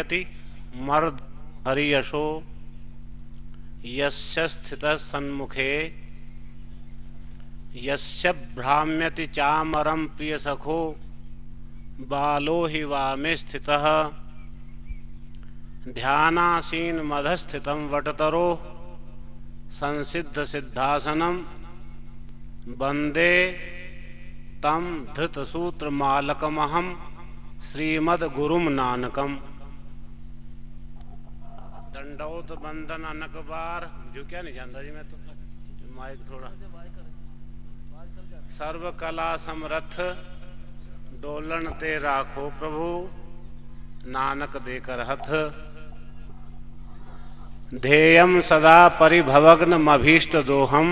नयति मर्द हरियशो यस्य स्थितः सन्मुखे यस्य भ्राम्यति चामरं प्रियसखो बालो हि वामे स्थितः ध्यानासीन मधस्थितं वटतरो संसिद्ध सिद्धासनं वंदे तम धृतसूत्रमालकमहं श्रीमद्गुरुं नानकम्। दंडौत बंधन अनक बार जो क्या नहीं जानता जी मैं तो माइक थोड़ा सर्व कला समरथ डोलन ते राखो प्रभु नानक देकर हथ ध्येयम सदा परिभवग्न मभीष्ट दोहम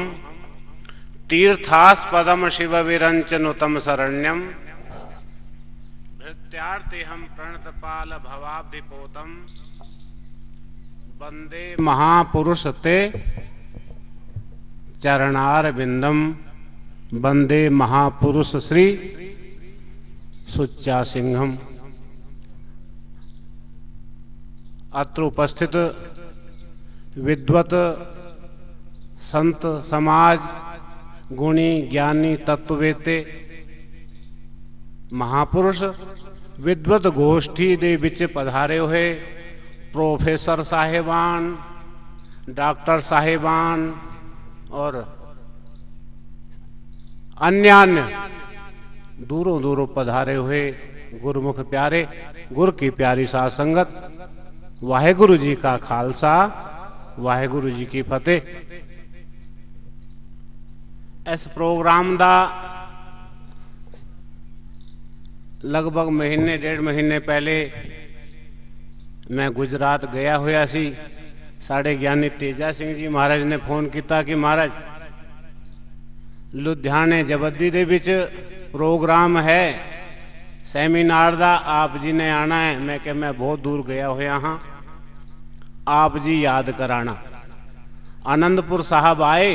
तीर्थास्पदम शिव विरंचनुतम शरण्यम भृत्यार्तिहम प्रणतपाल भवाभिपोतम वंदे महापुरुष ते चरणार बिंदम वंदे महापुरुष श्री सुच्चा सिंहम। अत्र उपस्थित विद्वत संत समाज गुणी ज्ञानी तत्ववेते महापुरुष विद्वत गोष्ठी दे विच पधारे हुए प्रोफेसर साहेबान डॉक्टर साहेबान और अन्य दूरों दूरों पधारे हुए गुरुमुख प्यारे गुरु की प्यारी साध संगत वाहेगुरु जी का खालसा वाहेगुरु जी की फतेह। इस प्रोग्राम दा लगभग महीने डेढ़ महीने पहले मैं गुजरात गया हुआ सी। साढ़े ज्ञानी तेजा सिंह जी महाराज ने फोन किया कि महाराज लुधियाने जबद्दी दे विच प्रोग्राम है सैमीनार दा आप जी ने आना है। मैं क्या मैं बहुत दूर गया हुआ हाँ आप जी याद कराना। आनंदपुर साहब आए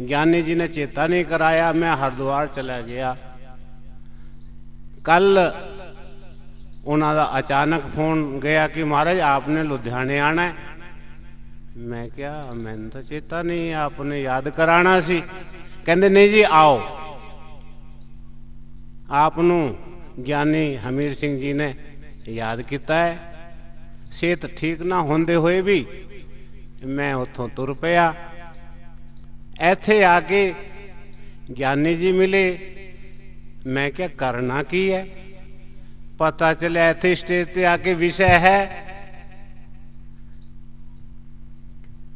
ज्ञानी जी ने चेता नहीं कराया मैं हरिद्वार चला गया। कल उन्होंने अचानक फोन गया कि महाराज आपने लुधियाने आना है। मैं क्या मैंने तो चेता नहीं आपने याद कराना सी। कहते नहीं जी आओ आपनू ज्ञानी हमीर सिंह जी ने याद किया है। सेहत ठीक ना होंदे हुए भी मैं उतों तुर पिया। ऐथे आके ज्ञानी जी मिले। मैं क्या करना की है पता चले ऐथे स्टेज पे आके विषय है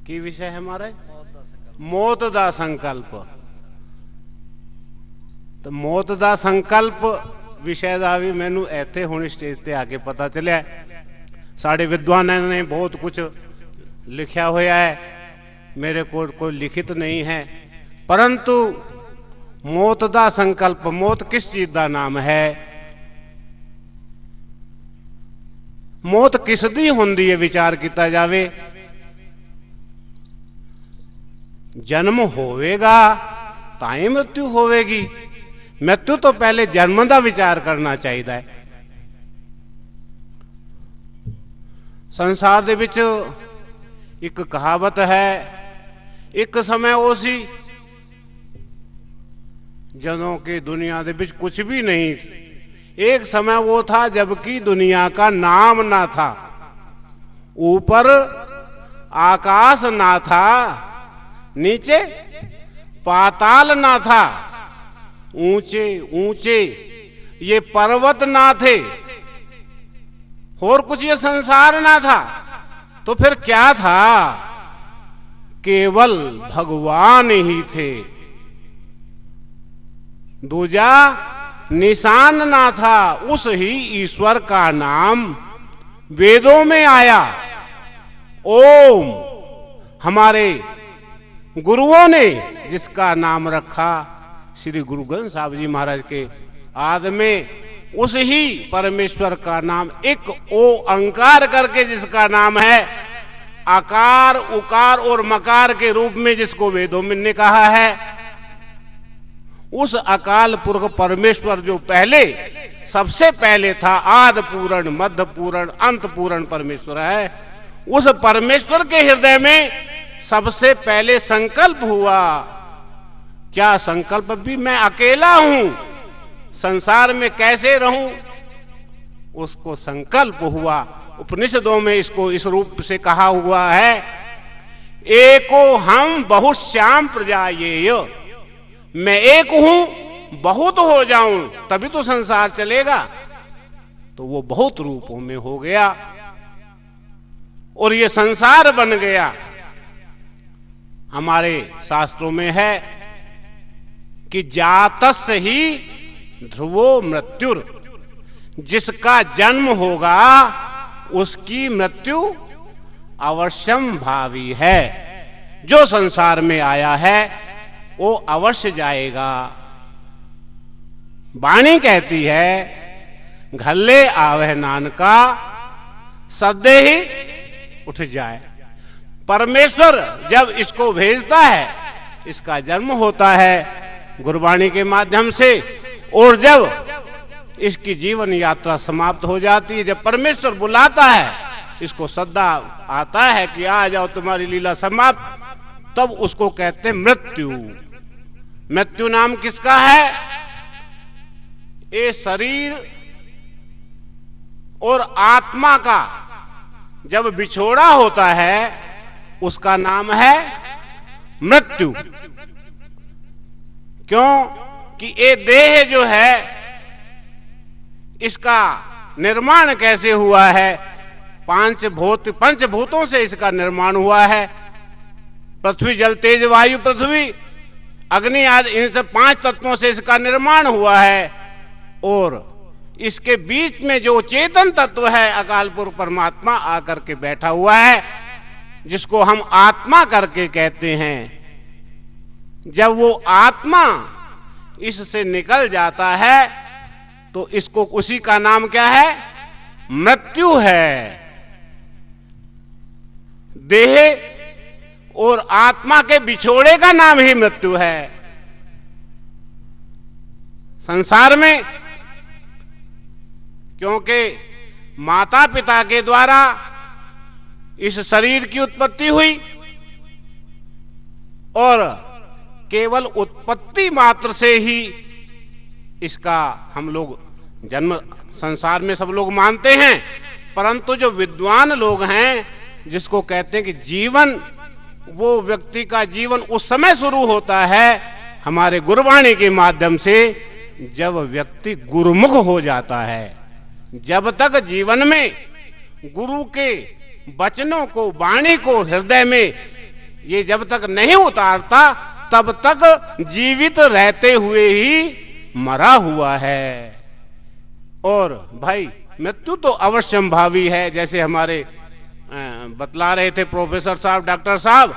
की विषय है हमारा मौत दा संकल्प। तो मौत दा संकल्प विषय का भी मैनू ऐथे हुण स्टेज पे आके पता चलिया। साढ़े विद्वानों ने बहुत कुछ लिखा होया है मेरे को कोई लिखित नहीं है परंतु मौत दा संकल्प मौत किस चीज का नाम है मौत किस दी हुंदी है विचार किया जावे। जन्म होवेगा ताई मृत्यु होवेगी। मृत्यु तो पहले जन्म का विचार करना चाहिए। संसार दे विच एक कहावत है एक समय वो सी जदों कि दुनिया दे विच कुछ भी नहीं। एक समय वो था जबकि दुनिया का नाम ना था ऊपर आकाश ना था नीचे पाताल ना था ऊंचे ऊंचे ये पर्वत ना थे और कुछ ये संसार ना था। तो फिर क्या था केवल भगवान ही थे। दूजा निशान ना था उस ही ईश्वर का नाम वेदों में आया। ओम हमारे गुरुओं ने जिसका नाम रखा श्री गुरु ग्रंथ साहब जी महाराज के आद में उस ही परमेश्वर का नाम एक ओंकार करके जिसका नाम है आकार उकार और मकार के रूप में जिसको वेदों में ने कहा है उस अकाल पुरख परमेश्वर जो पहले सबसे पहले था, आदि पूर्ण मध्य पूर्ण अंत पूर्ण परमेश्वर है, उस परमेश्वर के हृदय में सबसे पहले संकल्प हुआ। क्या संकल्प? भी मैं अकेला हूं, संसार में कैसे रहूं, उसको संकल्प हुआ। उपनिषदों में इसको इस रूप से कहा हुआ है, एको हम बहुश्याम प्रजायेय। मैं एक हूं, बहुत हो जाऊं, तभी तो संसार चलेगा। तो वो बहुत रूपों में हो गया और ये संसार बन गया। हमारे शास्त्रों में है कि जातस्य ही ध्रुवो मृत्युर, जिसका जन्म होगा उसकी मृत्यु अवश्यम भावी है। जो संसार में आया है वो अवश्य जाएगा। वाणी कहती है, घल्ले आवह नानका सद्दे ही उठ जाए। परमेश्वर जब इसको भेजता है, इसका जन्म होता है गुरबाणी के माध्यम से, और जब इसकी जीवन यात्रा समाप्त हो जाती है, जब परमेश्वर बुलाता है, इसको सद्दा आता है कि आ जाओ तुम्हारी लीला समाप्त, तब उसको कहते हैं मृत्यु। मृत्यु नाम किसका है? ये शरीर और आत्मा का जब बिछोड़ा होता है, उसका नाम है मृत्यु। क्यों कि ये देह जो है, इसका निर्माण कैसे हुआ है? पंचभूतों से इसका निर्माण हुआ है। पृथ्वी, जल, तेज, वायु, पृथ्वी, अग्नि आदि, इन सब 5 तत्वों से इसका निर्माण हुआ है। और इसके बीच में जो चेतन तत्व है, अकाल पुरख परमात्मा आकर के बैठा हुआ है, जिसको हम आत्मा करके कहते हैं। जब वो आत्मा इससे निकल जाता है तो इसको, उसी का नाम क्या है? मृत्यु है। देह और आत्मा के बिछोड़े का नाम ही मृत्यु है। संसार में क्योंकि माता पिता के द्वारा इस शरीर की उत्पत्ति हुई और केवल उत्पत्ति मात्र से ही इसका हम लोग जन्म संसार में सब लोग मानते हैं। परंतु जो विद्वान लोग हैं, जिसको कहते हैं कि जीवन, वो व्यक्ति का जीवन उस समय शुरू होता है हमारे गुरबाणी के माध्यम से, जब व्यक्ति गुरुमुख हो जाता है। जब तक जीवन में गुरु के वचनों को, वाणी को हृदय में ये जब तक नहीं उतारता, तब तक जीवित रहते हुए ही मरा हुआ है। और भाई मृत्यु तो अवश्यम भावी है। जैसे हमारे बतला रहे थे प्रोफेसर साहब, डॉक्टर साहब,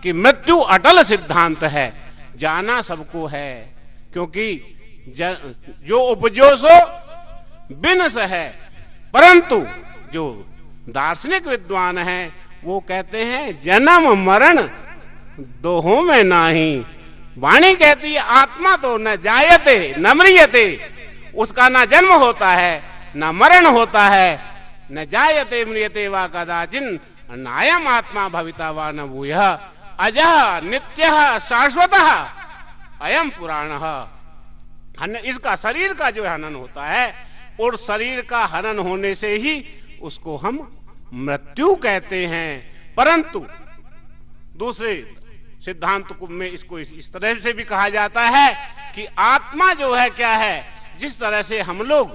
कि मृत्यु अटल सिद्धांत है, जाना सबको है। क्योंकि जो उपजो सो बिनस है। परंतु जो दार्शनिक विद्वान हैं, वो कहते हैं जन्म मरण दोहों में नाही। वाणी कहती है आत्मा तो न जायते न म्रियते, उसका ना जन्म होता है न मरण होता है। न जायते म्रियते वा कदाचिन नायम आत्मा भविता वा न भूयः अजः नित्यः शाश्वतः अयम पुराणः। इसका शरीर का जो हनन होता है, और शरीर का हनन होने से ही उसको हम मृत्यु कहते हैं। परंतु दूसरे सिद्धांत में इसको इस तरह से भी कहा जाता है कि आत्मा जो है क्या है, जिस तरह से हम लोग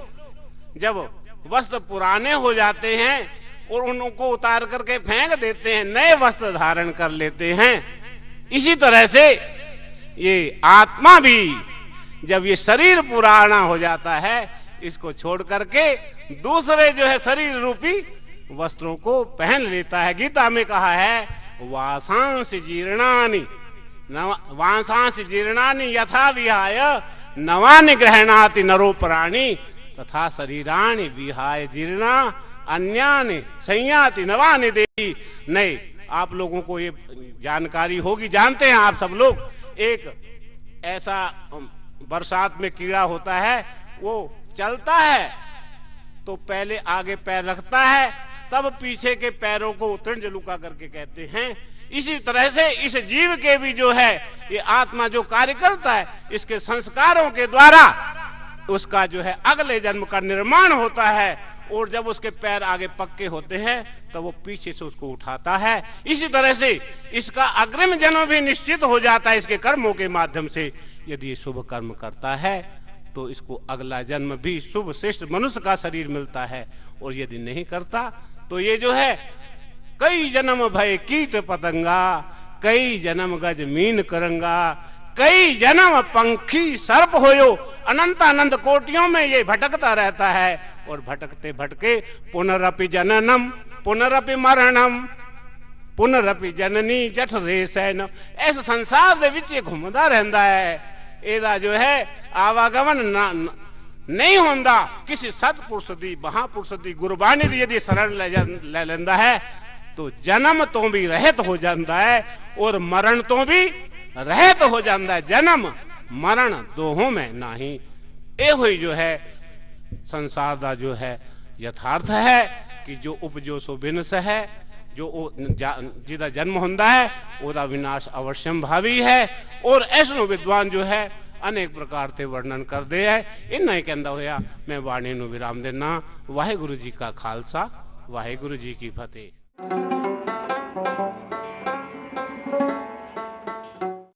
जब वस्त्र पुराने हो जाते हैं और उनको उतार करके फेंक देते हैं, नए वस्त्र धारण कर लेते हैं, इसी तरह से ये आत्मा भी जब ये शरीर पुराना हो जाता है, इसको छोड़ करके दूसरे जो है शरीर रूपी वस्त्रों को पहन लेता है। गीता में कहा है वासांस जीर्णानि यथा विहाय नवानि गृह्णाति नरो प्राणी तथा शरीराणि विहाय जीर्णा अन्यानि संयाति नवानि देहि। नहीं, आप लोगों को ये जानकारी होगी, जानते हैं आप सब लोग, एक ऐसा बरसात में कीड़ा होता है, वो चलता है तो पहले आगे पैर रखता है, तब पीछे के पैरों को त्रिंजलुका करके कहते हैं। इसी तरह से इस जीव के भी जो है ये आत्मा जो कार्य करता है, इसके संस्कारों के द्वारा उसका जो है अगले जन्म का निर्माण होता है, और जब उसके पैर आगे पक्के होते हैं तो वो पीछे से उसको उठाता है। इसी तरह से इसका अग्रिम जन्म भी निश्चित हो जाता है इसके कर्मों के माध्यम से। यदि शुभ कर्म करता है तो इसको अगला जन्म भी शुभ श्रेष्ठ मनुष्य का शरीर मिलता है, और यदि नहीं करता तो ये जो है कई जन्म भय कीट पतंगा, कई जन्म गज मीन करंगा, कई जन्म पंखी सर्प होयो, अनंत अनंत कोटियों में ये भटकता रहता है, और भटकते भटके पुनरपि जननम पुनरपि मरणम पुनरपि जननी जठरे सैनम, ऐसे संसार दे विच ये घूमदा रहंदा है। एदा जो है आवागमन नहीं होंदा। किसी सतपुरुष दी महापुरुष दी गुरबाणी दी यदि शरण ले लेंदा है तो जन्म तो भी रहत हो जाता है, और मरण तो भी रहत हो जाता है। जन्म मरण दोहों में नहीं। ये हुई जो है संसार दा जो है यथार्थ है कि जो उपजो सो विनाश है, जो जिदा जन्म होंदा है ओदा विनाश अवश्यम भावी है। और ऐसो विद्वान जो है अनेक प्रकार से वर्णन कर दे है। इन्ना ही कहंदा होया मैं वाणी नूं विराम देना। वाहिगुरु जी का खालसा, वाहिगुरु जी की फतेह।